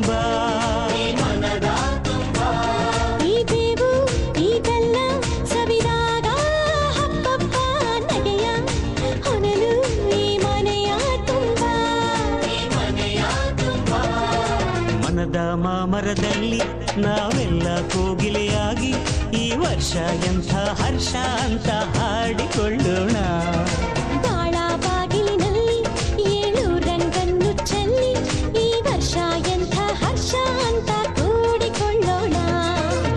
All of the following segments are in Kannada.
ತುಂಬಾ ಈ ಬೇವು ಈ ಬೆಲ್ಲ ಸವಿದಾಗ ಹಬ್ಬಬ್ಬ ನಗೆಯ ಹೊನಲು ಈ ಮನೆಯ ತುಂಬಾ ಮನದ ಮಾಮರದಲ್ಲಿ ನಾವೆಲ್ಲ ಕೋಗಿಲೆಯಾಗಿ ಈ ವರ್ಷ ಎಂಥ ಹರ್ಷ ಅಂತ ಹಾಡಿಕೊಳ್ಳೋಣ. ಬಾಳ ಬಾಗಿಲಿನಲ್ಲಿ 7 ರಂಗನ್ನು ಚೆಲ್ಲಿ ಈ ವರ್ಷ ಎಂಥ ಹರ್ಷ ಅಂತ ಕೂಡಿಕೊಳ್ಳೋಣ.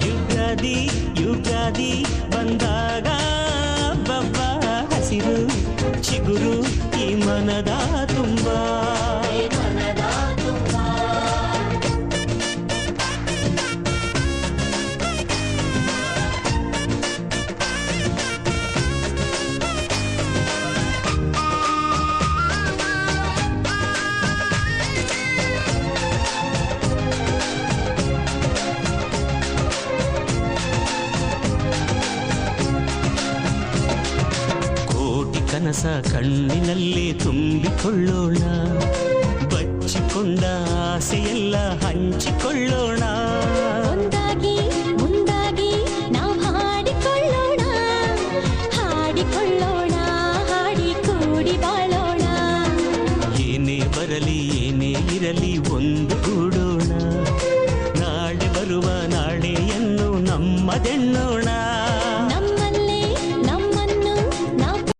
ಯುಗಾದಿ ಯುಗಾದಿ ಬಂದಾಗ ಬಬ್ಬ ಹಸಿರು ಚಿಗುರು ಈ ಮನದ ತುಂಬಾ ಕನಸ ಕಣ್ಣಿನಲ್ಲಿ ತುಂಬಿಕೊಳ್ಳೋಣ. ಬಚ್ಚಿಕೊಂಡ ಆಸೆಯೆಲ್ಲ ಹಂಚಿಕೊಳ್ಳೋಣ. ಒಂದಾಗಿ ಮುಂದಾಗಿ ನಾವು ಹಾಡಿಕೊಳ್ಳೋಣ ಹಾಡಿಕೊಳ್ಳೋಣ ಹಾಡಿ ಕೂಡಿ ಬಾಳೋಣ. ಏನೇ ಬರಲಿ ಏನೇ ಇರಲಿ ಒಂದು ಗೂಡೋಣ. ನಾಳೆ ಬರುವ ನಾಳೆಯನ್ನು ನಮ್ಮದೆನ್ನೋಣ.